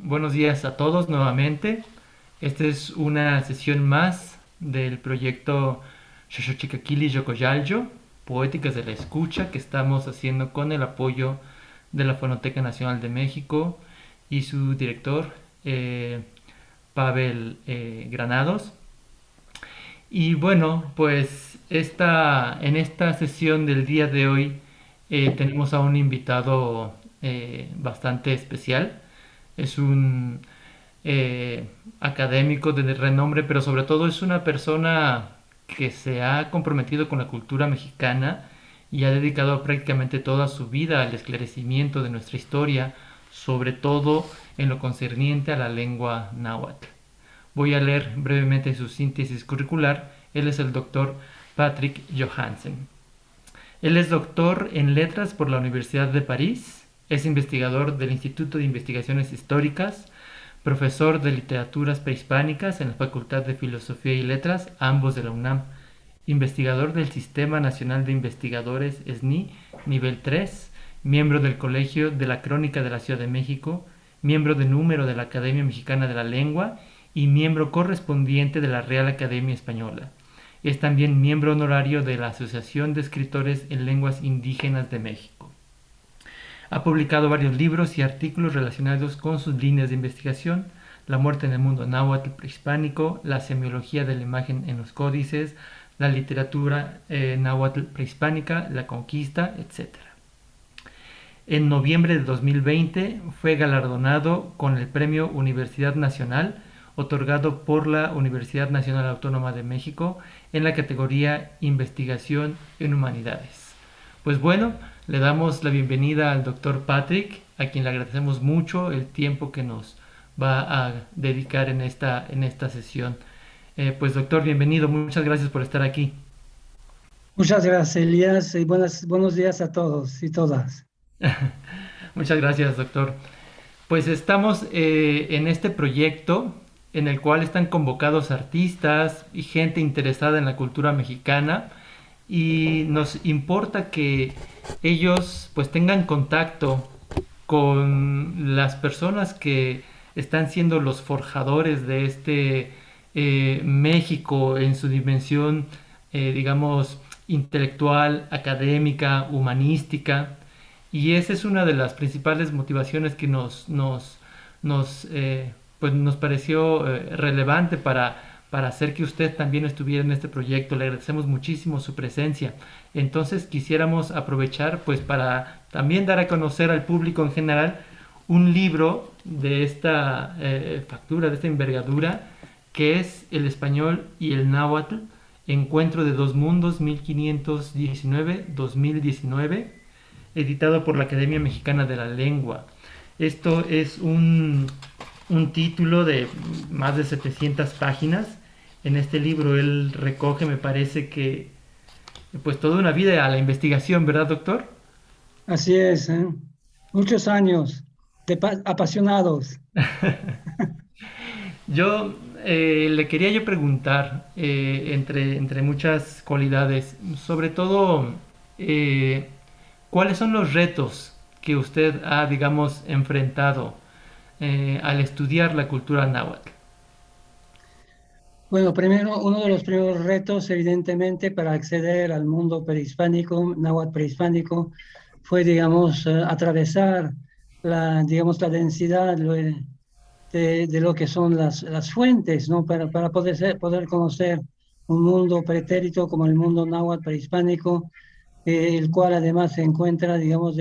Buenos días a todos nuevamente. Esta es una sesión más del proyecto Xochitl Yocoyaljo, Poéticas de la Escucha, que estamos haciendo con el apoyo de la Fonoteca Nacional de México y su director, Pavel Granados. Y bueno, pues en esta sesión del día de hoy tenemos a un invitado bastante especial. Es un académico de renombre, pero sobre todo es una persona que se ha comprometido con la cultura mexicana y ha dedicado prácticamente toda su vida al esclarecimiento de nuestra historia, sobre todo en lo concerniente a la lengua náhuatl. Voy a leer brevemente su síntesis curricular. Él es el doctor Patrick Johansen. Él es doctor en letras por la Universidad de París, es investigador del Instituto de Investigaciones Históricas, profesor de literaturas prehispánicas en la Facultad de Filosofía y Letras, ambos de la UNAM, investigador del Sistema Nacional de Investigadores SNI, nivel 3, miembro del Colegio de la Crónica de la Ciudad de México, miembro de número de la Academia Mexicana de la Lengua y miembro correspondiente de la Real Academia Española. Es también miembro honorario de la Asociación de Escritores en Lenguas Indígenas de México. Ha publicado varios libros y artículos relacionados con sus líneas de investigación: La muerte en el mundo náhuatl prehispánico, la semiología de la imagen en los códices, la literatura náhuatl prehispánica, la conquista, etc. En noviembre de 2020 fue galardonado con el Premio Universidad Nacional, otorgado por la Universidad Nacional Autónoma de México en la categoría Investigación en Humanidades. Pues bueno, le damos la bienvenida al doctor Patrick, a quien le agradecemos mucho el tiempo que nos va a dedicar en esta sesión. Pues doctor, bienvenido, muchas gracias por estar aquí. Muchas gracias, Elías, y buenos días a todos y todas. Muchas gracias, doctor. Pues estamos en este proyecto en el cual están convocados artistas y gente interesada en la cultura mexicana, y nos importa que ellos pues tengan contacto con las personas que están siendo los forjadores de este México en su dimensión, digamos, intelectual, académica, humanística. Y esa es una de las principales motivaciones que nos pareció relevante para hacer que usted también estuviera en este proyecto. Le agradecemos muchísimo su presencia. Entonces quisiéramos aprovechar pues para también dar a conocer al público en general un libro de esta factura, de esta envergadura, que es El español y el náhuatl, Encuentro de dos mundos 1519-2019, editado por la Academia Mexicana de la Lengua. Esto es un título de más de 700 páginas. En este libro él recoge, me parece que, pues toda una vida a la investigación, ¿verdad, doctor? Así es, ¿eh? Muchos años apasionados. Yo le quería yo preguntar, entre muchas cualidades, sobre todo, eh, ¿cuáles son los retos que usted ha, digamos, enfrentado al estudiar la cultura náhuatl? Bueno, primero, uno de los primeros retos, evidentemente, para acceder al mundo prehispánico, náhuatl prehispánico, fue, digamos, atravesar digamos, la densidad de lo que son las fuentes, ¿no? Para poder conocer un mundo pretérito como el mundo náhuatl prehispánico, el cual además se encuentra, digamos,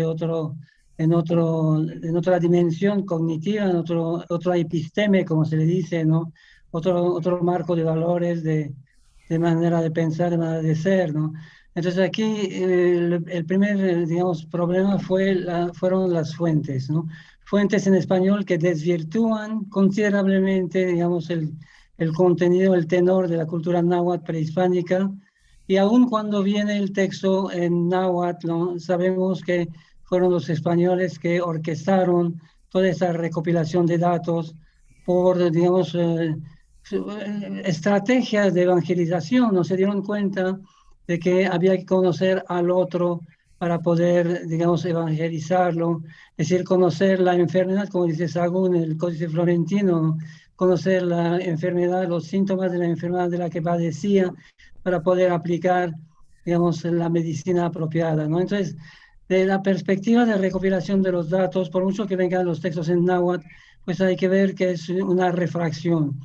en otra dimensión cognitiva, otro episteme, como se le dice, ¿no? Otro marco de valores, de manera de pensar, de manera de ser, ¿no? Entonces aquí el primer, digamos, problema fueron las fuentes, ¿no? Fuentes en español que desvirtúan considerablemente, digamos, el contenido, el tenor de la cultura náhuatl prehispánica, y aun cuando viene el texto en náhuatl, ¿no? Sabemos que fueron los españoles que orquestaron toda esa recopilación de datos por, digamos, estrategias de evangelización. No se dieron cuenta de que había que conocer al otro para poder, digamos, evangelizarlo, es decir, conocer la enfermedad, como dice Sagún, el Códice Florentino, ¿no? Conocer la enfermedad, los síntomas de la enfermedad de la que padecía, para poder aplicar, digamos, la medicina apropiada, ¿no? Entonces, de la perspectiva de recopilación de los datos, por mucho que vengan los textos en náhuatl, pues hay que ver que es una refracción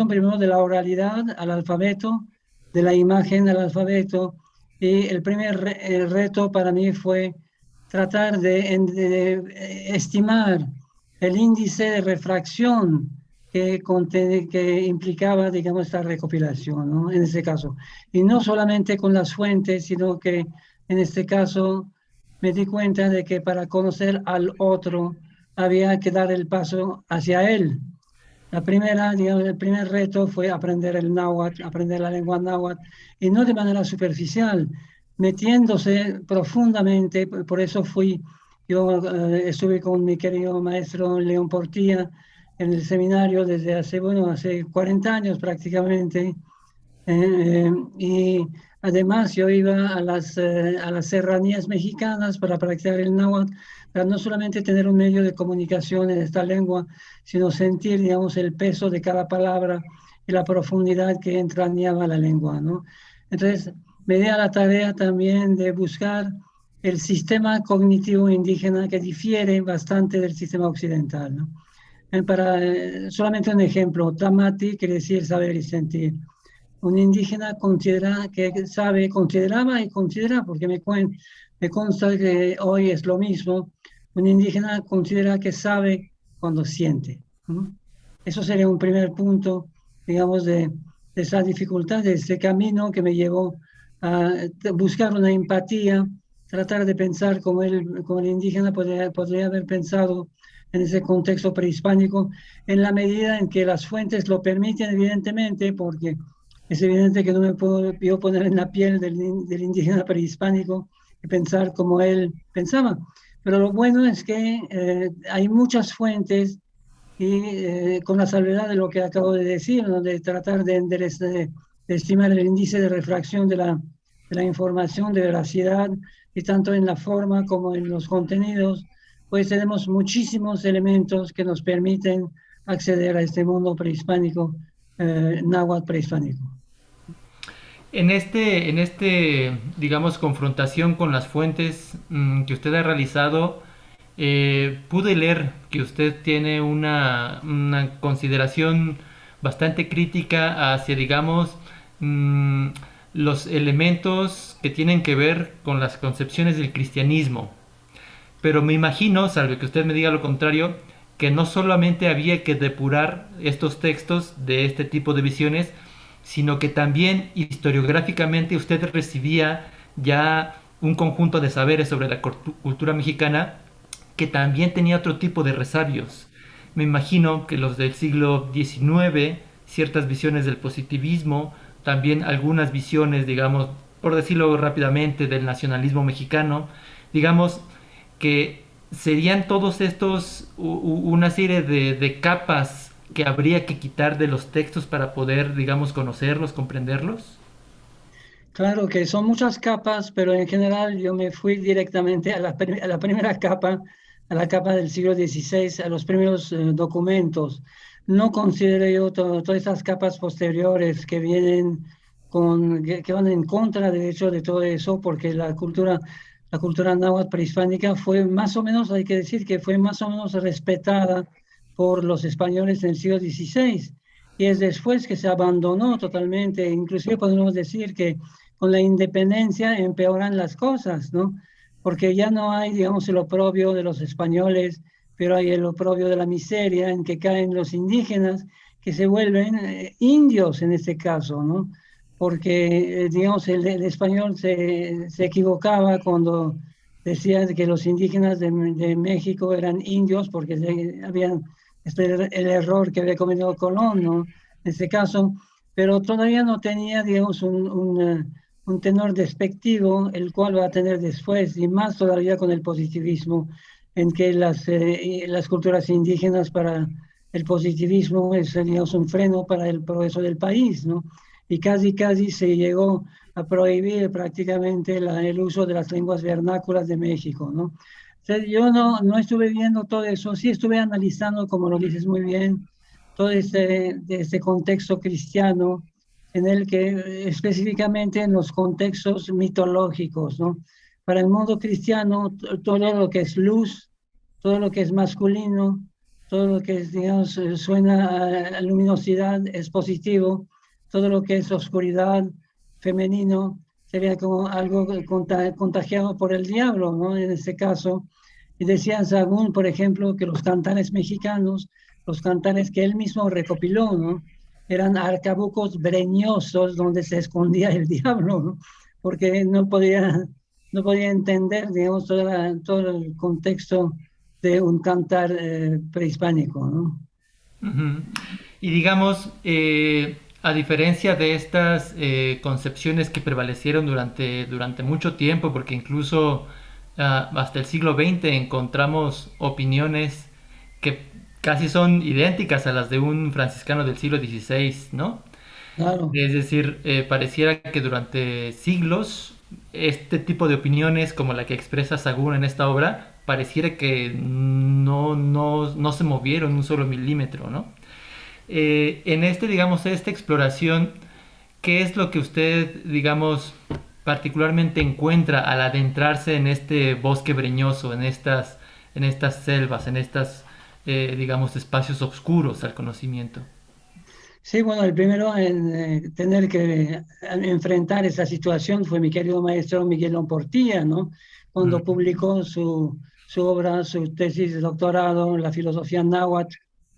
primero de la oralidad al alfabeto, de la imagen al alfabeto, y el el reto para mí fue tratar de estimar el índice de refracción que implicaba, digamos, esta recopilación, ¿no? En este caso. Y no solamente con las fuentes, sino que en este caso me di cuenta de que para conocer al otro había que dar el paso hacia él. La primera, digamos, el primer reto fue aprender el náhuatl, aprender la lengua náhuatl, y no de manera superficial, metiéndose profundamente. Por eso yo estuve con mi querido maestro León Portilla en el seminario desde hace, bueno, hace 40 años prácticamente, y además yo iba a las serranías mexicanas para practicar el náhuatl, para no solamente tener un medio de comunicación en esta lengua, sino sentir, digamos, el peso de cada palabra y la profundidad que entrañaba la lengua, ¿no? Entonces, me di a la tarea también de buscar el sistema cognitivo indígena que difiere bastante del sistema occidental, ¿no? Solamente un ejemplo, tamati quiere decir saber y sentir. Un indígena considera que sabe, consideraba y considera, porque me consta que hoy es lo mismo, un indígena considera que sabe cuando siente, ¿no? Eso sería un primer punto, digamos, de esa dificultad, de ese camino que me llevó a buscar una empatía, tratar de pensar como el indígena podría haber pensado en ese contexto prehispánico, en la medida en que las fuentes lo permiten, evidentemente, porque es evidente que no me puedo yo poner en la piel del indígena prehispánico y pensar como él pensaba. Pero lo bueno es que hay muchas fuentes y con la salvedad de lo que acabo de decir, ¿no? De tratar de estimar el índice de refracción de la información, de veracidad, y tanto en la forma como en los contenidos, pues tenemos muchísimos elementos que nos permiten acceder a este mundo prehispánico, náhuatl prehispánico. Digamos, confrontación con las fuentes que usted ha realizado, pude leer que usted tiene una consideración bastante crítica hacia, digamos, mm, los elementos que tienen que ver con las concepciones del cristianismo. Pero me imagino, salvo que usted me diga lo contrario, que no solamente había que depurar estos textos de este tipo de visiones, sino que también historiográficamente usted recibía ya un conjunto de saberes sobre la cultura mexicana que también tenía otro tipo de resabios. Me imagino que los del siglo XIX, ciertas visiones del positivismo, también algunas visiones, digamos, por decirlo rápidamente, del nacionalismo mexicano, digamos, que serían todos estos una serie de capas que habría que quitar de los textos para poder, digamos, conocerlos, comprenderlos. Claro que son muchas capas, pero en general yo me fui directamente a a la primera capa, a la capa del siglo XVI, a los primeros documentos. No considero yo todas esas capas posteriores que vienen que van en contra, de hecho, de todo eso, porque la cultura náhuatl prehispánica fue más o menos, hay que decir que fue más o menos respetada por los españoles en el siglo XVI. Y es después que se abandonó totalmente, inclusive podemos decir que con la independencia empeoran las cosas, ¿no? Porque ya no hay, digamos, el oprobio de los españoles, pero hay el oprobio de la miseria en que caen los indígenas, que se vuelven indios en este caso, ¿no? Porque, digamos, el español se equivocaba cuando decía que los indígenas de México eran indios, porque habían el error que había cometido Colón, ¿no? En este caso, pero todavía no tenía, digamos, un tenor despectivo, el cual va a tener después, y más todavía con el positivismo, en que las culturas indígenas para el positivismo es, digamos, un freno para el progreso del país, ¿no? y casi se llegó a prohibir prácticamente el uso de las lenguas vernáculas de México, ¿no? O sea, yo no estuve viendo todo eso, sí estuve analizando, como lo dices muy bien, todo de este contexto cristiano en el que específicamente en los contextos mitológicos, ¿no? Para el mundo cristiano, todo lo que es luz, todo lo que es masculino, todo lo que es, digamos, suena a luminosidad es positivo, todo lo que es oscuridad femenino sería como algo contagiado por el diablo, ¿no? En este caso. Y decía Sahagún, por ejemplo, que los cantares mexicanos, los cantares que él mismo recopiló, ¿no? Eran arcabucos breñosos donde se escondía el diablo, ¿no? Porque no podía entender, digamos, todo el contexto de un cantar prehispánico, ¿no? Ujú. Y digamos, a diferencia de estas concepciones que prevalecieron durante mucho tiempo, porque incluso hasta el siglo XX encontramos opiniones que casi son idénticas a las de un franciscano del siglo XVI, ¿no? Claro. Es decir, pareciera que durante siglos este tipo de opiniones como la que expresa Sagún en esta obra, pareciera que no se movieron un solo milímetro, ¿no? En digamos, esta exploración, ¿qué es lo que usted, digamos, particularmente encuentra al adentrarse en este bosque breñoso, en estas selvas, en estas, digamos, espacios oscuros al conocimiento? Sí, bueno, el primero en tener que enfrentar esa situación fue mi querido maestro Miguel Portilla, ¿no? Cuando Mm, publicó su obra, su tesis de doctorado, La filosofía náhuatl,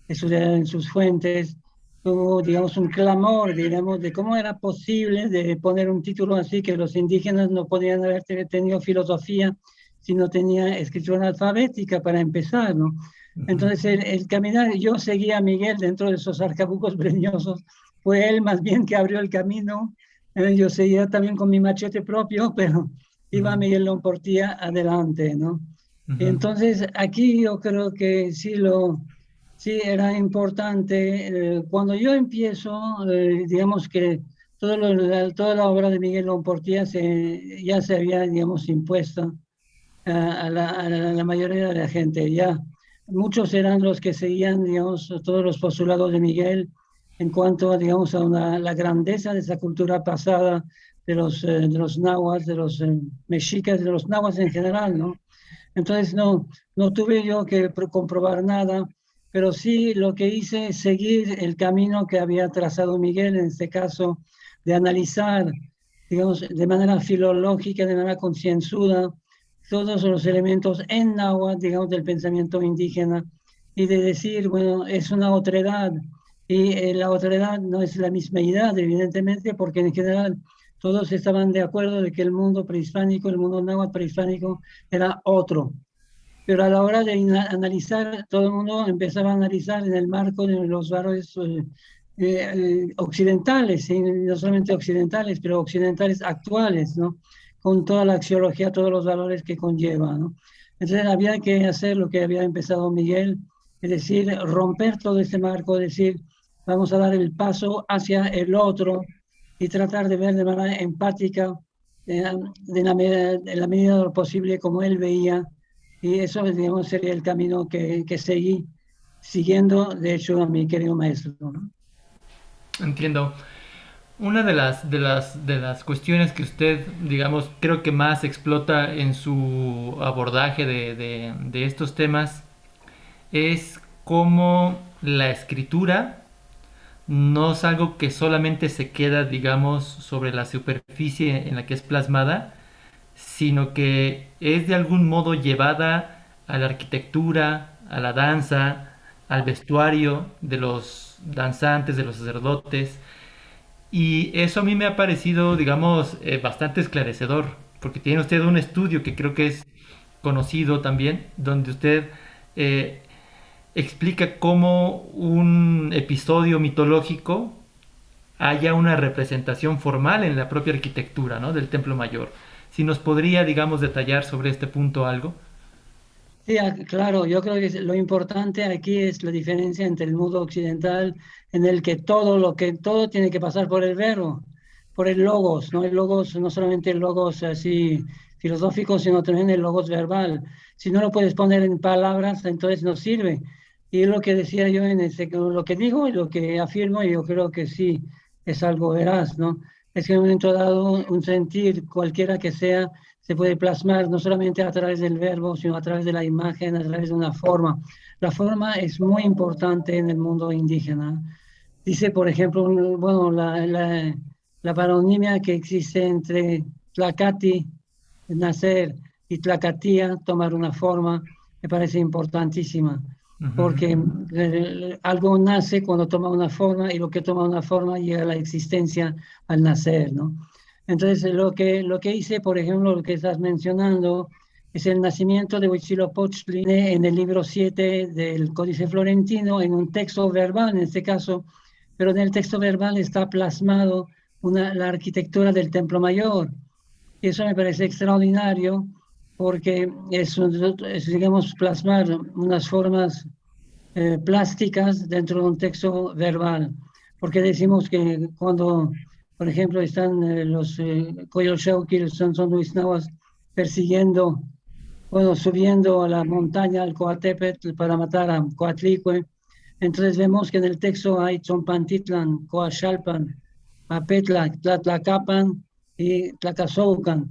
estudiada en sus fuentes, hubo, digamos, un clamor, digamos, de cómo era posible de poner un título así, que los indígenas no podían haber tenido filosofía si no tenía escritura alfabética para empezar, ¿no? ujú, Entonces, el caminar, yo seguía a Miguel dentro de esos arcabucos breñosos, fue él más bien que abrió el camino. Yo seguía también con mi machete propio, pero iba ujú, Miguel Portilla adelante, ¿no? ujú, Entonces, aquí yo creo que sí era importante. Cuando yo empiezo, digamos que toda la obra de Miguel Portilla ya se había, digamos, impuesto a la mayoría de la gente. Ya muchos eran los que seguían, digamos, todos los postulados de Miguel en cuanto a, digamos, la grandeza de esa cultura pasada de los nahuas, de los mexicas, de los nahuas en general, ¿no? Entonces no tuve yo que comprobar nada, pero sí lo que hice es seguir el camino que había trazado Miguel, en este caso, de analizar, digamos, de manera filológica, de manera concienzuda, todos los elementos en náhuatl, digamos, del pensamiento indígena, y de decir, bueno, es una otredad, y la otredad no es la misma edad, evidentemente, porque en general todos estaban de acuerdo de que el mundo prehispánico, el mundo náhuatl prehispánico, era otro. Pero a la hora de analizar, todo el mundo empezaba a analizar en el marco de los valores occidentales, y no solamente occidentales, pero occidentales actuales, ¿no? Con toda la axiología, todos los valores que conlleva, ¿no? Entonces había que hacer lo que había empezado Miguel, es decir, romper todo este marco, decir, vamos a dar el paso hacia el otro y tratar de ver de manera empática, de la medida de lo posible, como él veía, y eso, digamos, sería el camino que seguí siguiendo, de hecho, a mi querido maestro, ¿no? entiendo. Una de las cuestiones que usted, digamos, creo que más explota en su abordaje de estos temas es cómo la escritura no es algo que solamente se queda, digamos, sobre la superficie en la que es plasmada, sino que es de algún modo llevada a la arquitectura, a la danza, al vestuario de los danzantes, de los sacerdotes. Y eso a mí me ha parecido, digamos, bastante esclarecedor, porque tiene usted un estudio que creo que es conocido también, donde usted eh, explica cómo un episodio mitológico haya una representación formal en la propia arquitectura, ¿no?, del Templo Mayor. Si nos podría, digamos, detallar sobre este punto algo. Sí, claro, yo creo que lo importante aquí es la diferencia entre el mundo occidental, en el que todo tiene que pasar por el verbo, por el logos, ¿no? El logos, no solamente el logos así filosófico, sino también el logos verbal. Si no lo puedes poner en palabras, entonces no sirve. Y es lo que decía yo lo que digo y lo que afirmo, y yo creo que sí es algo veraz, ¿no? Es que en un momento dado un sentir, cualquiera que sea, se puede plasmar no solamente a través del verbo, sino a través de la imagen, a través de una forma. La forma es muy importante en el mundo indígena. Dice, por ejemplo, bueno, la paronimia que existe entre tlacati, nacer, y tlacatía, tomar una forma, me parece importantísima, Ujú. porque algo nace cuando toma una forma y lo que toma una forma llega a la existencia al nacer, ¿no? Entonces, lo que hice, por ejemplo, lo que estás mencionando, es el nacimiento de Huitzilopochtli en el libro 7 del Códice Florentino, en un texto verbal, en este caso, pero en el texto verbal está plasmado la arquitectura del Templo Mayor. Y eso me parece extraordinario porque digamos, plasmar unas formas plásticas dentro de un texto verbal. Porque decimos que cuando, por ejemplo, están los Coyolxauhqui, los Tzontzontuisnahuas persiguiendo, bueno, subiendo a la montaña, al Coatepetl, para matar a Coatlicue, entonces vemos que en el texto hay Tzompantitlán, Coaxalpan, Apetla, Tlatlacapan y Tlacazoucan.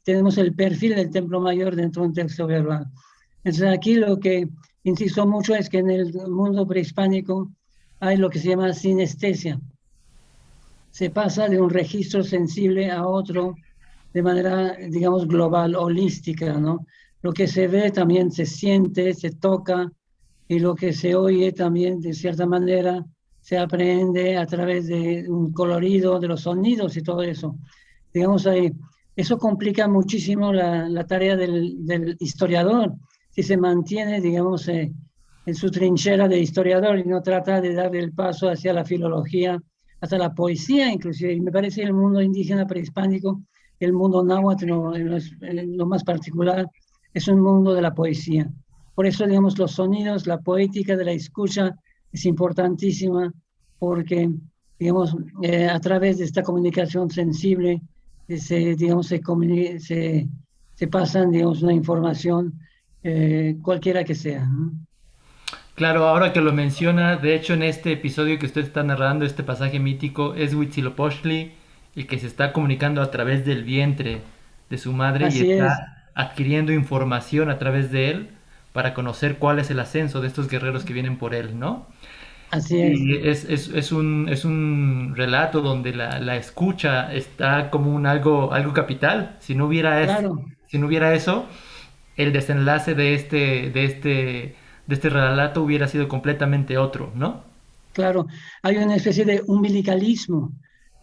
Tenemos el perfil del Templo Mayor dentro de un texto verbal. Entonces aquí lo que insisto mucho es que en el mundo prehispánico hay lo que se llama sinestesia. Se pasa de un registro sensible a otro de manera, digamos, global, holística, ¿no? Lo que se ve también se siente, se toca, y lo que se oye también, de cierta manera, se aprende a través de un colorido, de los sonidos y todo eso. Digamos, eso complica muchísimo la tarea del historiador, si se mantiene, digamos, en su trinchera de historiador y no trata de dar el paso hacia la filología, hasta la poesía inclusive. Y me parece que el mundo indígena prehispánico, el mundo náhuatl, en lo más particular, es un mundo de la poesía. Por eso, digamos, los sonidos, la poética de la escucha es importantísima porque, digamos, a través de esta comunicación sensible, digamos, se pasan, digamos, una información cualquiera que sea, ¿no? Claro, ahora que lo menciona, de hecho en este episodio que usted está narrando, este pasaje mítico, es Huitzilopochtli el que se está comunicando a través del vientre de su madre y Así es, está adquiriendo información a través de él para conocer cuál es el ascenso de estos guerreros que vienen por él, ¿no? así es, Y es un relato donde la escucha está como un algo capital. claro. Si no hubiera eso, el desenlace de este relato hubiera sido completamente otro, ¿no? Claro, hay una especie de umbilicalismo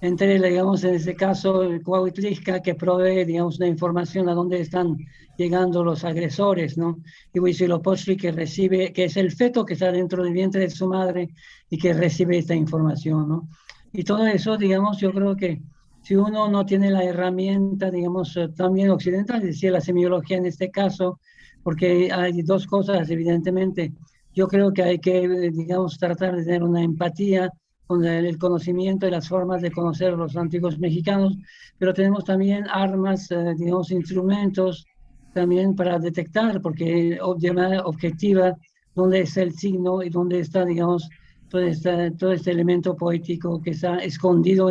entre, digamos, en este caso, el Cuauhtlixca, que provee, digamos, una información a dónde están llegando los agresores, ¿no? Y Huitzilopochtli, que recibe, que es el feto que está dentro del vientre de su madre y que recibe esta información, ¿no? Y todo eso, digamos, yo creo que si uno no tiene la herramienta, digamos, también occidental, decía la semiología en este caso, porque hay dos cosas, evidentemente. Yo creo que hay que, digamos, tratar de tener una empatía con el conocimiento y las formas de conocer a los antiguos mexicanos, pero tenemos también armas, digamos, instrumentos también para detectar, porque de manera objetiva, dónde está el signo y dónde está, digamos, todo este elemento poético que está escondido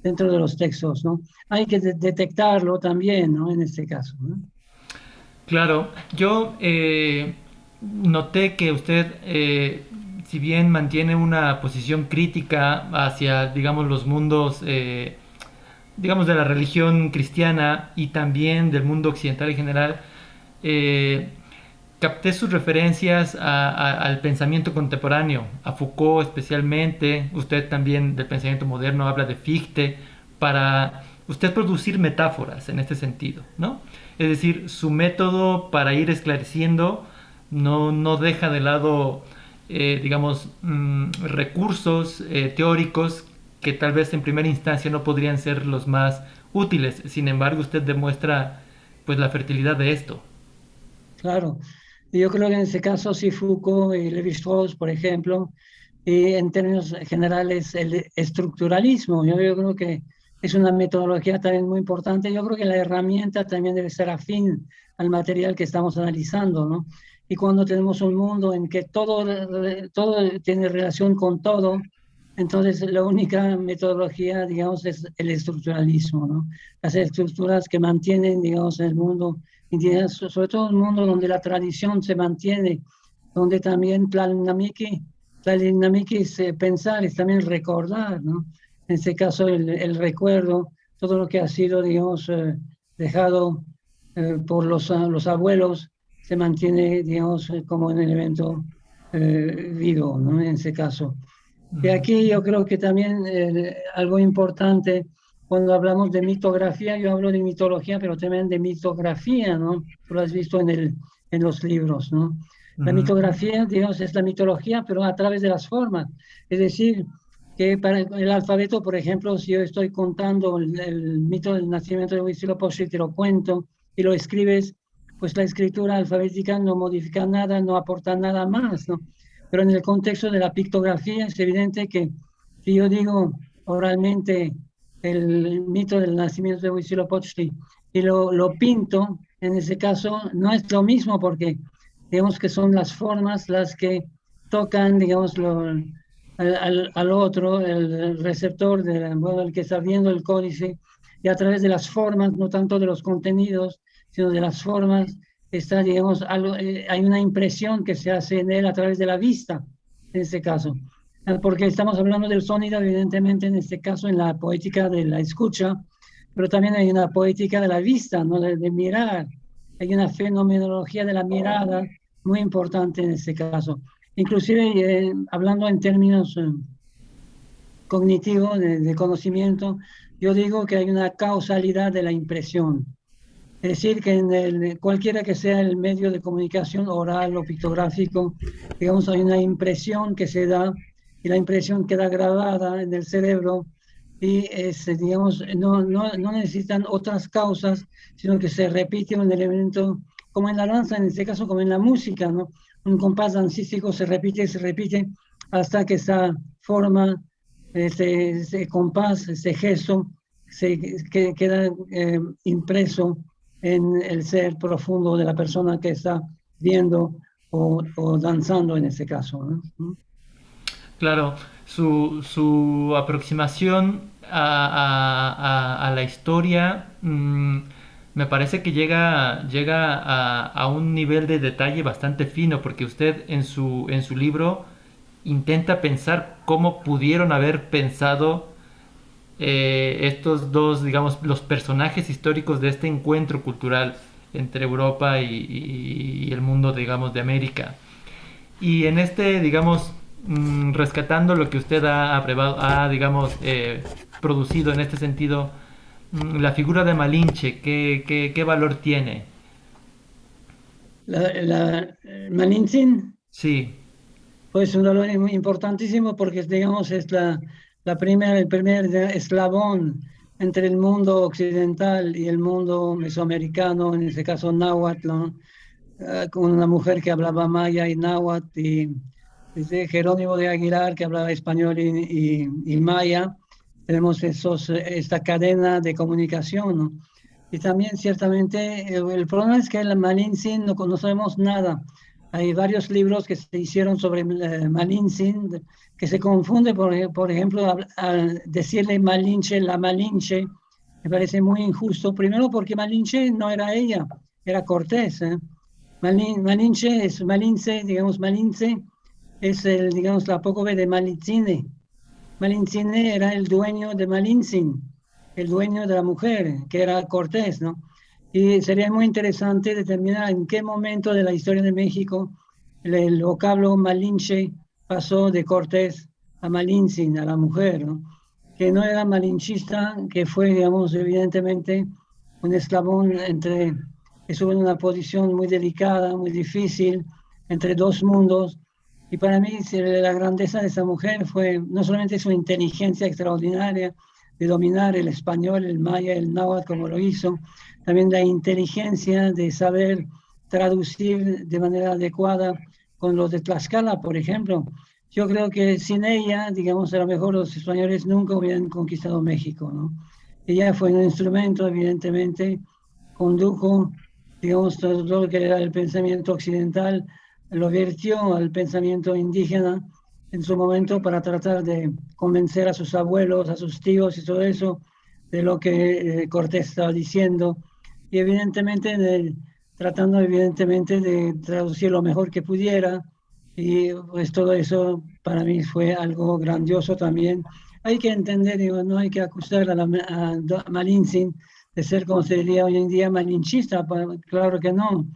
dentro de los textos, ¿no? Hay que detectarlo también, ¿no? En este caso, ¿no? Claro, yo noté que usted, si bien mantiene una posición crítica hacia, digamos, los mundos, digamos, de la religión cristiana y también del mundo occidental en general, eh, capté sus referencias al pensamiento contemporáneo, a Foucault especialmente, usted también del pensamiento moderno habla de Fichte, para usted producir metáforas en este sentido, ¿no? Es decir, su método para ir esclareciendo no deja de lado, digamos, recursos teóricos que tal vez en primera instancia no podrían ser los más útiles. Sin embargo, usted demuestra pues la fertilidad de esto. Claro. Y yo creo que en ese caso sí Foucault y Lévi-Strauss, por ejemplo, y en términos generales el estructuralismo, yo creo que es una metodología también muy importante. Yo creo que la herramienta también debe ser afín al material que estamos analizando, ¿no? Y cuando tenemos un mundo en que todo tiene relación con todo, entonces la única metodología, digamos, es el estructuralismo, ¿no? Las estructuras que mantienen, digamos, el mundo indígena, sobre todo un mundo donde la tradición se mantiene, donde también Tlalinamiki es pensar, es también recordar, ¿no? En este caso el recuerdo, todo lo que ha sido, digamos, dejado por los abuelos, se mantiene, digamos, como un elemento vivo, ¿no? En ese caso. Y Ujú. aquí yo creo que también algo importante, cuando hablamos de mitografía, yo hablo de mitología, pero también de mitografía, ¿no? Tú lo has visto en los libros, ¿no? La Ujú. mitografía, digamos, es la mitología, pero a través de las formas. Es decir, que para el alfabeto, por ejemplo, si yo estoy contando el mito del nacimiento de Huitzilopochtli, y te lo cuento y lo escribes, pues la escritura alfabética no modifica nada, no aporta nada más, ¿no? Pero en el contexto de la pictografía es evidente que si yo digo oralmente el mito del nacimiento de Huitzilopochtli y lo pinto, en ese caso no es lo mismo porque digamos que son las formas las que tocan, digamos, al otro, el receptor, bueno, el que está viendo el códice, y a través de las formas, no tanto de los contenidos, sino de las formas, está, digamos, hay una impresión que se hace en él a través de la vista, en este caso. Porque estamos hablando del sonido, evidentemente, en este caso, en la poética de la escucha, pero también hay una poética de la vista, ¿no? De mirar. Hay una fenomenología de la mirada muy importante en este caso. Inclusive, hablando en términos cognitivos, de conocimiento, yo digo que hay una causalidad de la impresión. Es decir, que cualquiera que sea el medio de comunicación oral o pictográfico, digamos, hay una impresión que se da y la impresión queda grabada en el cerebro y digamos, no necesitan otras causas, sino que se repite un elemento, como en la danza, en este caso como en la música, ¿no? Un compás dancístico se repite hasta que esa forma, ese compás, ese gesto, queda impreso en el ser profundo de la persona que está viendo o danzando en ese caso, ¿no? Claro, su aproximación a la historia me parece que llega a un nivel de detalle bastante fino, porque usted en su libro intenta pensar cómo pudieron haber pensado estos dos, digamos, los personajes históricos de este encuentro cultural entre Europa y el mundo, digamos, de América. Y en este, digamos, rescatando lo que usted digamos, producido en este sentido, la figura de Malinche, ¿qué valor tiene? Malintzin, Sí. pues un valor muy importantísimo porque, digamos, es el primer eslabón entre el mundo occidental y el mundo mesoamericano, en este caso náhuatl, ¿no? Con una mujer que hablaba maya y náhuatl, y Jerónimo de Aguilar que hablaba español y maya. Tenemos esta cadena de comunicación, ¿no? Y también ciertamente el problema es que el Malintzin no sabemos nada. Hay varios libros que se hicieron sobre Malintzin que se confunde, por ejemplo, al decirle Malinche, la Malinche, me parece muy injusto. Primero porque Malinche no era ella, era Cortés, ¿eh? Malinche es Malince, digamos, Malince es digamos, la apócope de Malincine. Malincine era el dueño de Malintzin, el dueño de la mujer, que era Cortés, ¿no? Y sería muy interesante determinar en qué momento de la historia de México el vocablo Malinche pasó de Cortés a Malintzin, a la mujer, ¿no? Que no era malinchista, que fue, digamos, evidentemente un eslabón estuvo en una posición muy delicada, muy difícil, entre dos mundos. Y para mí la grandeza de esa mujer fue no solamente su inteligencia extraordinaria, de dominar el español, el maya, el náhuatl como lo hizo, también la inteligencia de saber traducir de manera adecuada con los de Tlaxcala, por ejemplo. Yo creo que sin ella, digamos, a lo mejor los españoles nunca hubieran conquistado México, ¿no? Ella fue un instrumento, evidentemente, condujo, digamos, todo lo que era el pensamiento occidental, lo vertió al pensamiento indígena en su momento para tratar de convencer a sus abuelos, a sus tíos y todo eso de lo que Cortés estaba diciendo. Y evidentemente, tratando evidentemente de traducir lo mejor que pudiera. Y pues todo eso para mí fue algo grandioso también. Hay que entender, digo, no hay que acusar a Malintzin de ser, como se diría hoy en día, malinchista, claro que no.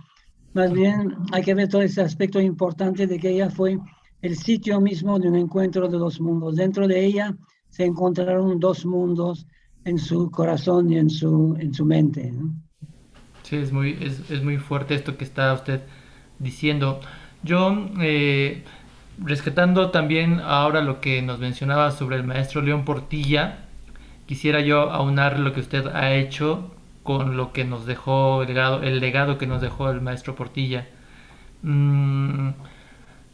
Más bien hay que ver todo ese aspecto importante de que ella fue el sitio mismo de un encuentro de dos mundos. Dentro de ella se encontraron dos mundos en su corazón y en su mente, ¿no? Sí, es muy fuerte esto que está usted diciendo. Yo, rescatando también ahora lo que nos mencionaba sobre el maestro León Portilla, quisiera yo aunar lo que usted ha hecho con lo que nos dejó el legado que nos dejó el maestro Portilla. Mm,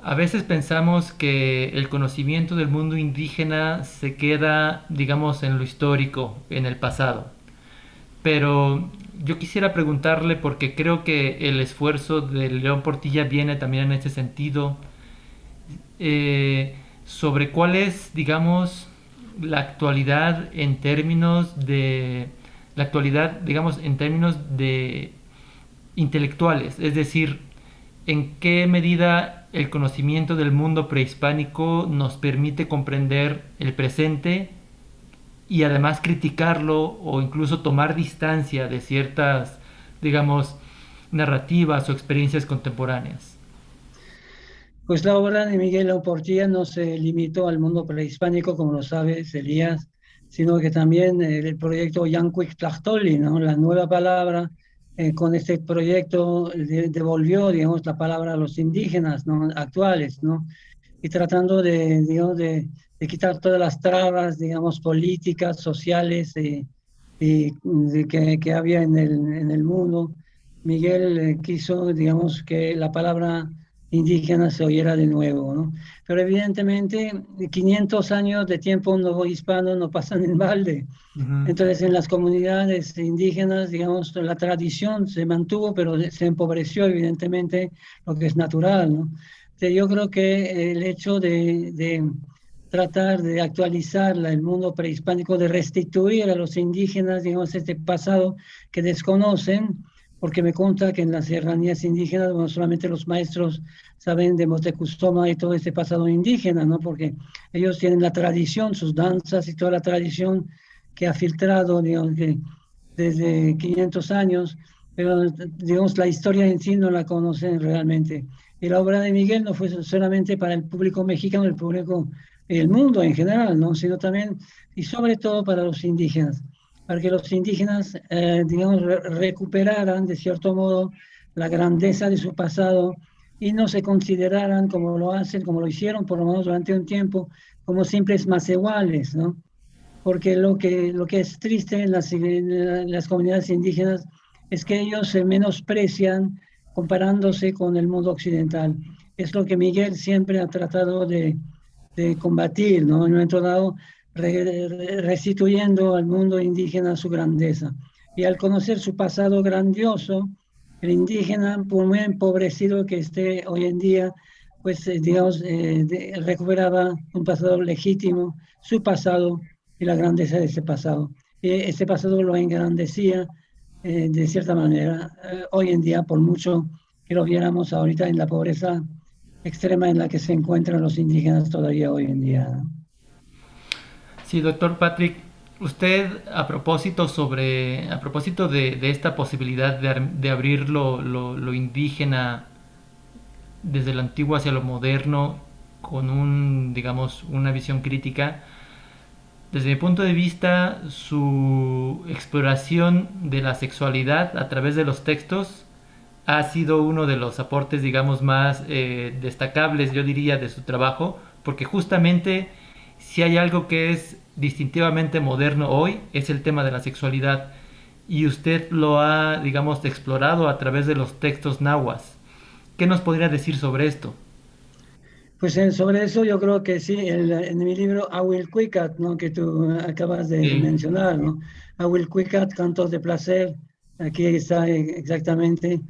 a veces pensamos que el conocimiento del mundo indígena se queda, digamos, en lo histórico, en el pasado. Pero yo quisiera preguntarle, porque creo que el esfuerzo de León Portilla viene también en este sentido, sobre cuál es, digamos, la actualidad en términos de la actualidad, digamos, en términos de intelectuales, es decir, en qué medida el conocimiento del mundo prehispánico nos permite comprender el presente y además criticarlo o incluso tomar distancia de ciertas, digamos, narrativas o experiencias contemporáneas. Pues la obra de Miguel Portilla no se limitó al mundo prehispánico, como lo sabes, Elías, sino que también el proyecto Yancuic Tlachtoli, ¿no? La nueva palabra, con este proyecto devolvió, digamos, la palabra a los indígenas, ¿no? Actuales, ¿no? Y tratando digamos, de quitar todas las trabas, digamos, políticas, sociales que había en el mundo. Miguel quiso, digamos, que la palabra indígena se oyera de nuevo, ¿no? Pero evidentemente 500 años de tiempo nuevo hispano no pasan en balde. Ujú. Entonces en las comunidades indígenas, digamos, la tradición se mantuvo, pero se empobreció evidentemente, lo que es natural, ¿no? Yo creo que el hecho de tratar de actualizar el mundo prehispánico, de restituir a los indígenas, digamos, este pasado que desconocen, porque me consta que en las serranías indígenas, bueno, solamente los maestros saben de Motecuzoma y todo este pasado indígena, ¿no? Porque ellos tienen la tradición, sus danzas y toda la tradición que ha filtrado, digamos, que desde 500 años, pero digamos la historia en sí no la conocen realmente. Y la obra de Miguel no fue solamente para el público mexicano, el público, el mundo en general, ¿no? Sino también y sobre todo para los indígenas, para que los indígenas, digamos, recuperaran de cierto modo la grandeza de su pasado y no se consideraran como lo hacen, como lo hicieron por lo menos durante un tiempo, como simples más iguales, ¿no? Porque lo que es triste en las comunidades indígenas es que ellos se menosprecian comparándose con el mundo occidental. Es lo que Miguel siempre ha tratado de combatir, ¿no? En un momento dado, restituyendo al mundo indígena su grandeza. Y al conocer su pasado grandioso, el indígena, por muy empobrecido que esté hoy en día, pues digamos, recuperaba un pasado legítimo, su pasado y la grandeza de ese pasado. Y ese pasado lo engrandecía de cierta manera. Hoy en día, por mucho que lo viéramos ahorita en la pobreza extrema en la que se encuentran los indígenas todavía hoy en día, ¿no? Sí, doctor Patrick, usted a propósito de esta posibilidad de abrir lo indígena desde lo antiguo hacia lo moderno con digamos, una visión crítica, desde mi punto de vista, su exploración de la sexualidad a través de los textos ha sido uno de los aportes, digamos, más destacables, yo diría, de su trabajo, porque justamente Si hay algo que es distintivamente moderno hoy, es el tema de la sexualidad. Y usted lo ha, digamos, explorado a través de los textos nahuas. ¿Qué nos podría decir sobre esto? Pues sobre eso yo creo que sí, en mi libro Awilcuicat, ¿no? Que tú acabas de Sí. mencionar, ¿no? Awilcuicat, Cantos de Placer, aquí está exactamente.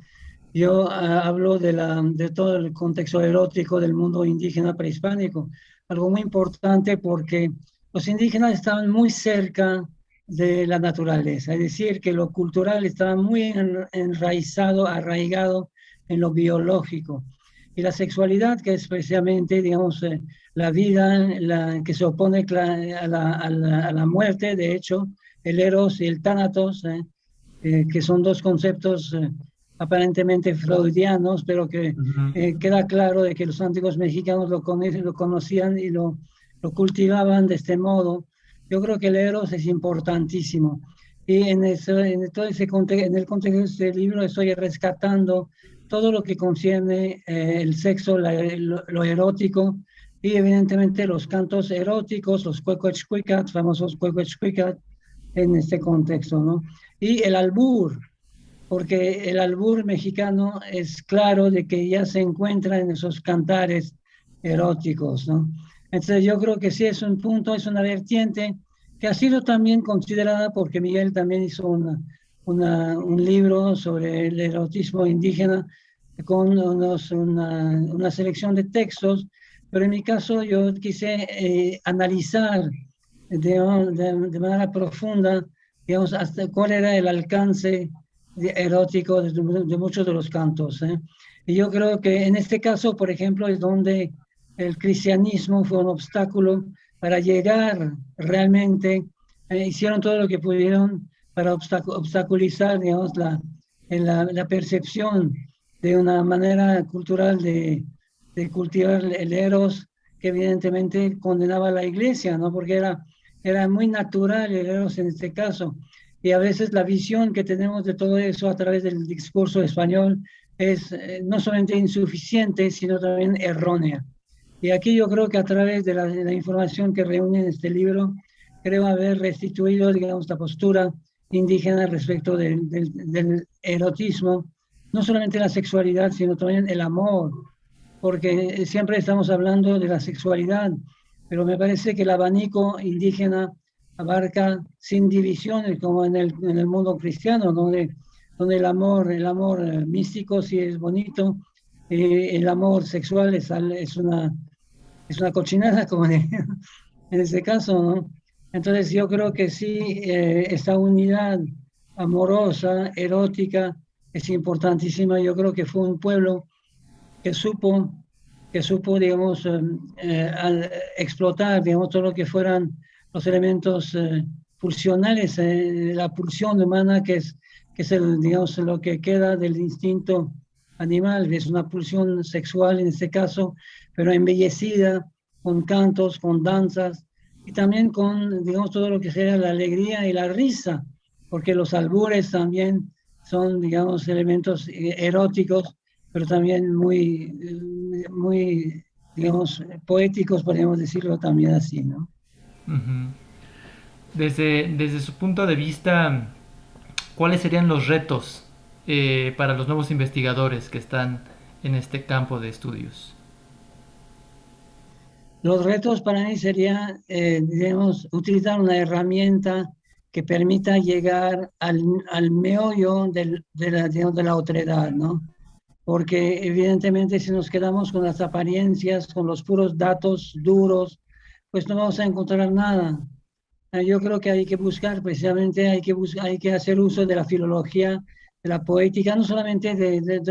Yo hablo de todo el contexto erótico del mundo indígena prehispánico, algo muy importante porque los indígenas estaban muy cerca de la naturaleza, es decir, que lo cultural estaba muy enraizado, arraigado en lo biológico. Y la sexualidad, que es precisamente, digamos, la vida que se opone a la muerte, de hecho, el eros y el tánatos, que son dos conceptos aparentemente freudianos, pero que Ujú. queda claro de que los antiguos mexicanos lo conocían y lo cultivaban de este modo. Yo creo que el eros es importantísimo. Y en todo ese en el contexto de este libro estoy rescatando todo lo que concierne el sexo, lo erótico, y evidentemente los cantos eróticos, los cuecuechcuicat, famosos cuecuechcuicat, en este contexto, ¿no? Y el albur, porque el albur mexicano es claro de que ya se encuentra en esos cantares eróticos, ¿no? Entonces yo creo que sí es un punto, es una vertiente que ha sido también considerada porque Miguel también hizo un libro sobre el erotismo indígena con una selección de textos, pero en mi caso yo quise analizar de manera profunda, digamos, hasta cuál era el alcance erótico de muchos de los cantos. Y yo creo que en este caso, por ejemplo, es donde el cristianismo fue un obstáculo para llegar realmente, hicieron todo lo que pudieron para obstaculizar, digamos, la percepción de una manera cultural de cultivar el eros, que evidentemente condenaba a la iglesia, ¿no? Porque era muy natural el eros en este caso. Y a veces la visión que tenemos de todo eso a través del discurso español es no solamente insuficiente, sino también errónea. Y aquí yo creo que a través de la información que reúne en este libro, creo haber restituido, digamos, la postura indígena respecto del erotismo, no solamente la sexualidad, sino también el amor, porque siempre estamos hablando de la sexualidad, pero me parece que el abanico indígena abarca sin divisiones como en el mundo cristiano, donde el amor místico sí es bonito, el amor sexual es una cochinada, como en ese caso, ¿no? Entonces yo creo que sí, esta unidad amorosa, erótica, es importantísima. Yo creo que fue un pueblo que supo, que supo, digamos, explotar, digamos, todo lo que fueran los elementos pulsionales, la pulsión humana, que es el, digamos, lo que queda del instinto animal, es una pulsión sexual en este caso, pero embellecida con cantos, con danzas y también con, digamos, todo lo que sea la alegría y la risa, porque los albures también son, digamos, elementos eróticos, pero también muy, digamos, poéticos, podríamos decirlo también así, ¿no? Ujú. Desde su punto de vista, ¿cuáles serían los retos para los nuevos investigadores que están en este campo de estudios? Los retos para mí sería, digamos, utilizar una herramienta que permita llegar al meollo digamos, de la otredad, ¿no? Porque evidentemente si nos quedamos con las apariencias, con los puros datos duros, pues no vamos a encontrar nada. Yo creo que hay que buscar, precisamente hay que hacer uso de la filología, de la poética, no solamente de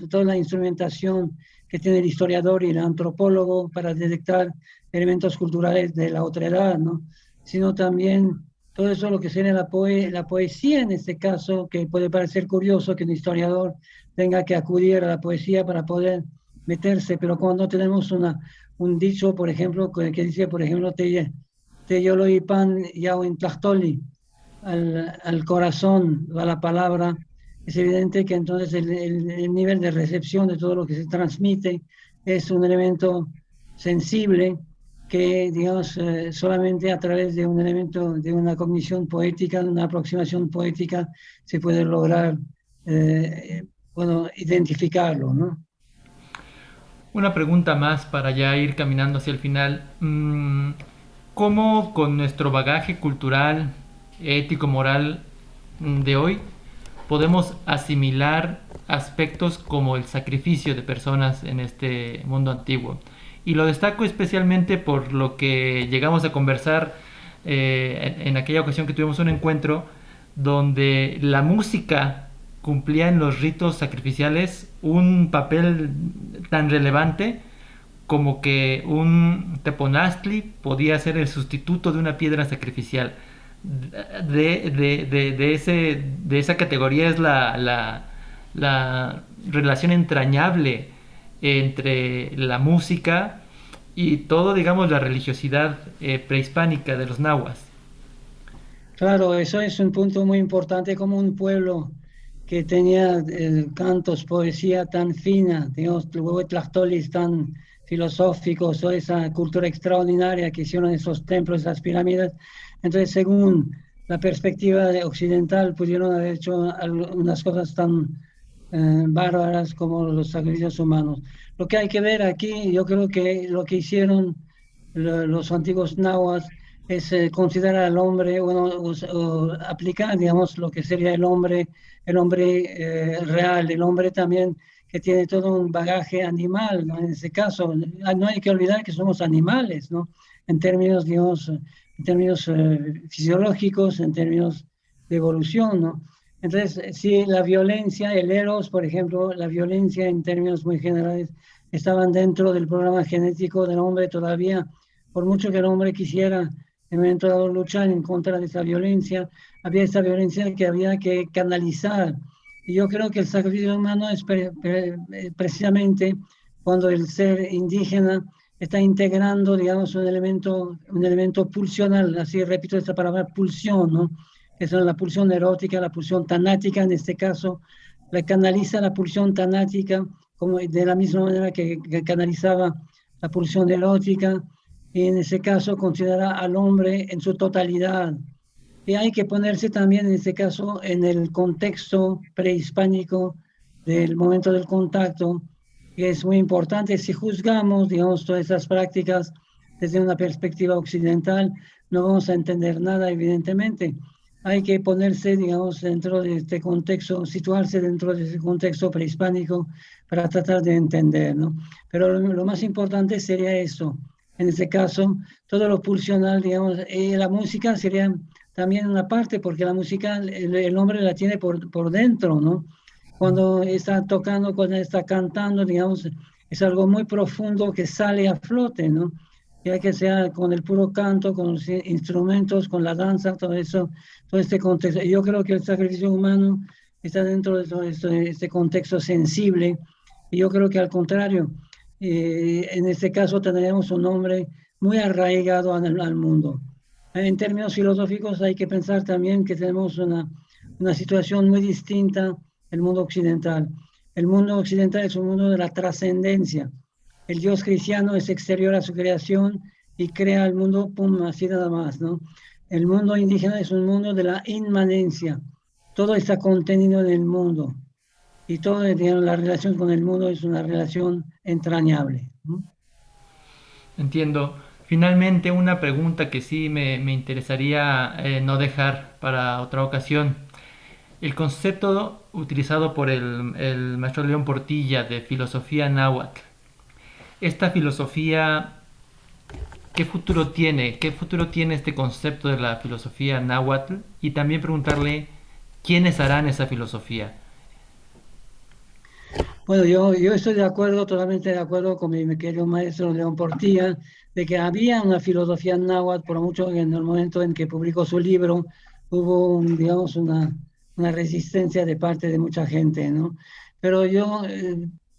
toda la instrumentación que tiene el historiador y el antropólogo para detectar elementos culturales de la otredad, ¿no? Sino también todo eso lo que sería la poesía en este caso, que puede parecer curioso que un historiador tenga que acudir a la poesía para poder meterse, pero cuando tenemos un dicho, por ejemplo, que dice, por ejemplo, Teyoloipan Yahuintlactoli, al corazón va la palabra, es evidente que entonces el nivel de recepción de todo lo que se transmite es un elemento sensible que, digamos, solamente a través de un elemento, de una cognición poética, de una aproximación poética, se puede lograr, bueno, identificarlo, ¿no? Una pregunta más para ya ir caminando hacia el final. ¿Cómo con nuestro bagaje cultural, ético, moral de hoy podemos asimilar aspectos como el sacrificio de personas en este mundo antiguo? Y lo destaco especialmente por lo que llegamos a conversar en aquella ocasión que tuvimos un encuentro donde la música cumplía en los ritos sacrificiales un papel tan relevante como que un teponaztli podía ser el sustituto de una piedra sacrificial. De esa categoría es la relación entrañable entre la música y todo, digamos, la religiosidad prehispánica de los nahuas. Claro, eso es un punto muy importante como un pueblo que tenía cantos, poesía tan fina, digamos, huehuetlactolis tan filosóficos, toda esa cultura extraordinaria que hicieron esos templos, esas pirámides. Entonces, según la perspectiva occidental, pudieron haber hecho unas cosas tan bárbaras como los sacrificios humanos. Lo que hay que ver aquí, yo creo que lo que hicieron los antiguos nahuas es considerar al hombre, bueno, o aplicar, digamos, lo que sería el hombre real, el hombre también que tiene todo un bagaje animal, ¿no? En ese caso, no hay que olvidar que somos animales, ¿no? En términos, digamos, en términos fisiológicos, en términos de evolución, ¿no? Entonces, sí, la violencia, el eros, por ejemplo, la violencia en términos muy generales, estaban dentro del programa genético del hombre todavía, por mucho que el hombre quisiera en un momento dado luchar en contra de esa violencia, había esa violencia que había que canalizar. Y yo creo que el sacrificio humano es precisamente cuando el ser indígena está integrando, digamos, un elemento pulsional, así repito esta palabra, pulsión, ¿no? Que es la pulsión erótica, la pulsión tanática, en este caso, la canaliza la pulsión tanática, como de la misma manera que canalizaba la pulsión erótica, y en ese caso considera al hombre en su totalidad. Y hay que ponerse también en este caso en el contexto prehispánico del momento del contacto, que es muy importante. Si juzgamos, digamos, todas esas prácticas desde una perspectiva occidental, no vamos a entender nada, evidentemente. Hay que ponerse, digamos, dentro de este contexto, situarse dentro de ese contexto prehispánico para tratar de entender, ¿no? Pero lo más importante sería eso. En este caso, todo lo pulsional, digamos, la música sería también una parte, porque la música el hombre la tiene por dentro, ¿no? Cuando está tocando, cuando está cantando, digamos, es algo muy profundo que sale a flote, ¿no? Ya que sea con el puro canto, con los instrumentos, con la danza, todo eso, todo este contexto. Yo creo que el sacrificio humano está dentro de todo este contexto sensible, y yo creo que al contrario, en este caso tendríamos un hombre muy arraigado al mundo. En términos filosóficos hay que pensar también que tenemos una situación muy distinta del mundo occidental. El mundo occidental es un mundo de la trascendencia. El Dios cristiano es exterior a su creación y crea el mundo, pum, así nada más, ¿no? El mundo indígena es un mundo de la inmanencia. Todo está contenido en el mundo y toda, digamos, la relación con el mundo es una relación entrañable, ¿no? Entiendo. Finalmente, una pregunta que sí me interesaría no dejar para otra ocasión. El concepto utilizado por el maestro León Portilla de filosofía náhuatl. Esta filosofía, ¿qué futuro tiene? ¿Qué futuro tiene este concepto de la filosofía náhuatl? Y también preguntarle quiénes harán esa filosofía. Bueno, yo estoy de acuerdo, totalmente de acuerdo con mi querido maestro León Portilla, de que había una filosofía náhuatl, por mucho que en el momento en que publicó su libro hubo, digamos, una resistencia de parte de mucha gente, ¿no? Pero yo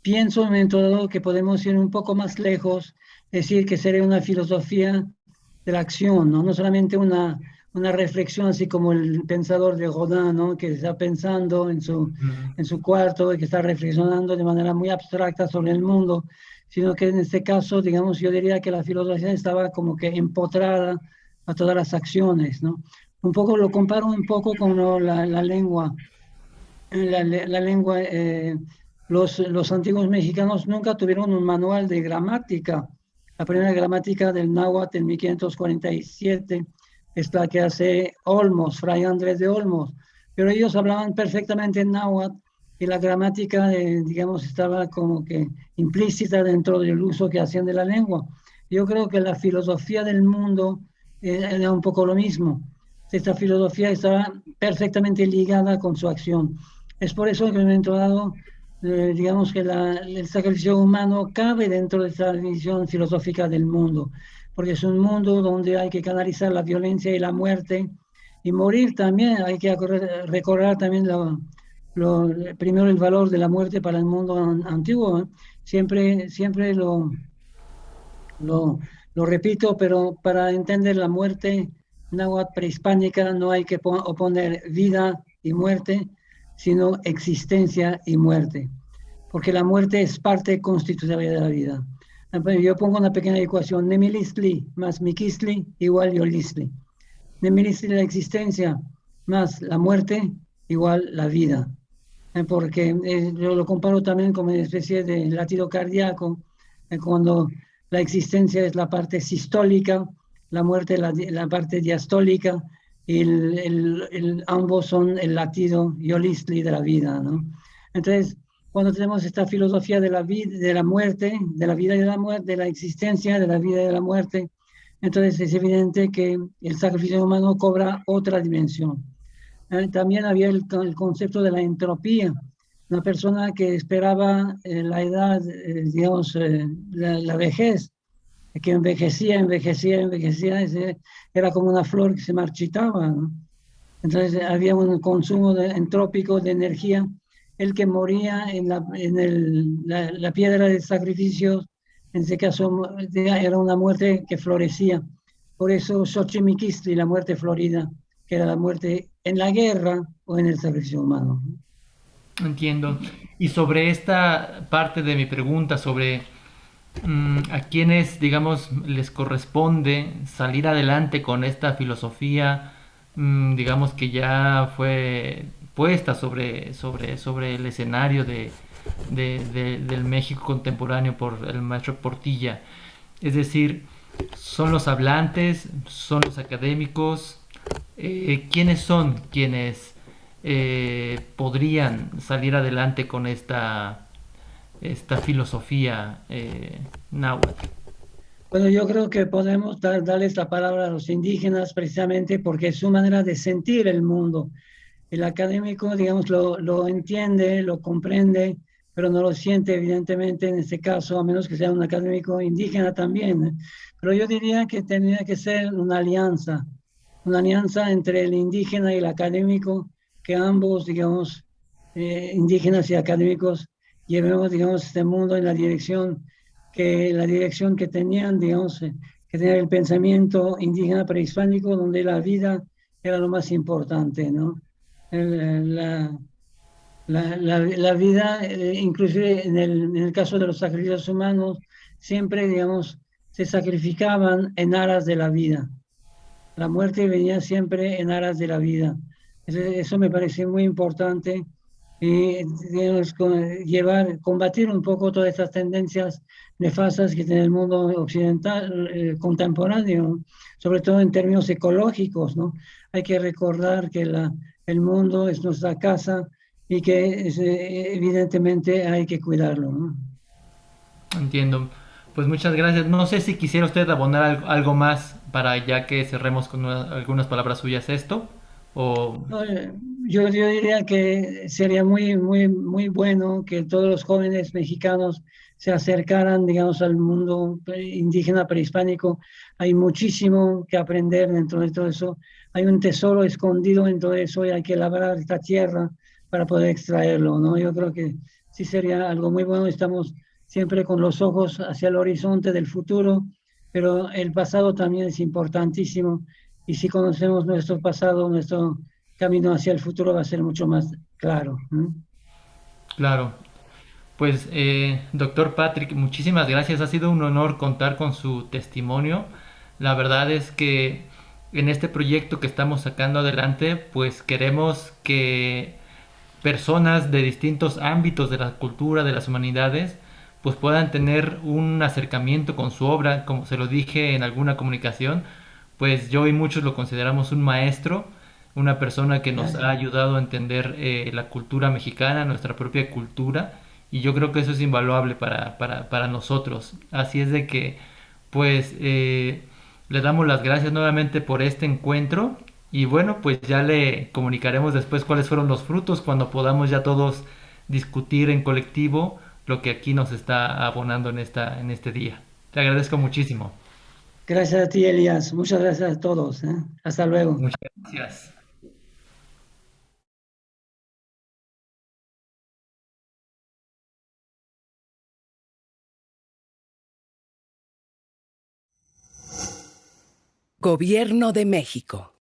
pienso en un momento dado que podemos ir un poco más lejos, decir que sería una filosofía de la acción, ¿no? No solamente una reflexión así como el pensador de Rodin, ¿no? Que está pensando Ujú. en su cuarto y que está reflexionando de manera muy abstracta sobre el mundo, sino que en este caso, digamos, yo diría que la filosofía estaba como que empotrada a todas las acciones, ¿no? Un poco lo comparo un poco con, ¿no?, la lengua. La lengua, los antiguos mexicanos nunca tuvieron un manual de gramática. La primera gramática del náhuatl en 1547 es la que hace Olmos, Fray Andrés de Olmos. Pero ellos hablaban perfectamente náhuatl y la gramática, digamos, estaba como que implícita dentro del uso que hacían de la lengua. Yo creo que la filosofía del mundo era un poco lo mismo. Esta filosofía estaba perfectamente ligada con su acción. Es por eso que en un momento dado, digamos que el sacrificio humano cabe dentro de esta visión filosófica del mundo, porque es un mundo donde hay que canalizar la violencia y la muerte, y morir también, hay que recordar también primero el valor de la muerte para el mundo antiguo, ¿eh? Siempre lo, lo repito, pero para entender la muerte náhuatl prehispánica no hay que oponer vida y muerte, sino existencia y muerte, porque la muerte es parte constitutiva de la vida. Yo pongo una pequeña ecuación: Nemilistli más Mikistli igual Yolistli. Nemilistli, la existencia, más la muerte igual la vida. Porque yo lo comparo también como una especie de latido cardíaco, cuando la existencia es la parte sistólica, la muerte la parte diastólica, y ambos son el latido yolistli de la vida, ¿no? Entonces, cuando tenemos esta filosofía de la vida, de la muerte, de la vida y de la muerte, de la existencia, de la vida y de la muerte, entonces es evidente que el sacrificio humano cobra otra dimensión. También había el concepto de la entropía. Una persona que esperaba la edad, digamos, la vejez, que envejecía, era como una flor que se marchitaba, ¿no? Entonces había un consumo entrópico de energía. El que moría la piedra de sacrificios, en ese caso era una muerte que florecía. Por eso Xochimilquistli, la muerte florida, que era la muerte en la guerra o en el sacrificio humano. Entiendo. Y sobre esta parte de mi pregunta, sobre a quienes, digamos, les corresponde salir adelante con esta filosofía, digamos que ya fue puesta sobre el escenario del México contemporáneo por el maestro Portilla. Es decir, son los hablantes, son los académicos, ¿quiénes son quienes podrían salir adelante con esta filosofía náhuatl? Bueno, yo creo que podemos darles la palabra a los indígenas precisamente porque es su manera de sentir el mundo. El académico, digamos, lo entiende, lo comprende, pero no lo siente, evidentemente, en este caso, a menos que sea un académico indígena también, ¿eh? Pero yo diría que tendría que ser una alianza entre el indígena y el académico, que ambos, digamos, indígenas y académicos, llevemos, digamos, este mundo en la dirección que tenían, digamos, que tenían el pensamiento indígena prehispánico, donde la vida era lo más importante, ¿no? La, la vida, inclusive en el caso de los sacrificios humanos, siempre, digamos, se sacrificaban en aras de la vida. La muerte venía siempre en aras de la vida. Eso me parece muy importante y, digamos, combatir un poco todas estas tendencias nefastas que tiene el mundo occidental contemporáneo, sobre todo en términos ecológicos, ¿no? Hay que recordar que el mundo es nuestra casa y que evidentemente hay que cuidarlo, ¿no? Entiendo. Pues muchas gracias. No sé si quisiera usted abonar algo más para ya que cerremos con algunas palabras suyas esto. O... No, yo diría que sería muy bueno que todos los jóvenes mexicanos se acercaran, digamos, al mundo indígena prehispánico. Hay muchísimo que aprender dentro de todo eso. Hay un tesoro escondido en todo eso y hay que labrar esta tierra para poder extraerlo, ¿no? Yo creo que sí sería algo muy bueno. Estamos siempre con los ojos hacia el horizonte del futuro, pero el pasado también es importantísimo y si conocemos nuestro pasado, nuestro camino hacia el futuro va a ser mucho más claro. ¿No? Claro. Pues, doctor Patrick, muchísimas gracias. Ha sido un honor contar con su testimonio. La verdad es que en este proyecto que estamos sacando adelante, pues queremos que personas de distintos ámbitos de la cultura, de las humanidades, pues puedan tener un acercamiento con su obra, como se lo dije en alguna comunicación, pues yo y muchos lo consideramos un maestro, una persona que nos ha Gracias. ayudado a entender la cultura mexicana, nuestra propia cultura, y yo creo que eso es invaluable para nosotros. Así es de que, pues, le damos las gracias nuevamente por este encuentro y bueno, pues ya le comunicaremos después cuáles fueron los frutos cuando podamos ya todos discutir en colectivo lo que aquí nos está abonando en este día. Te agradezco muchísimo. Gracias a ti, Elías. Muchas gracias a todos. ¿Eh? Hasta luego. Muchas gracias. Gobierno de México.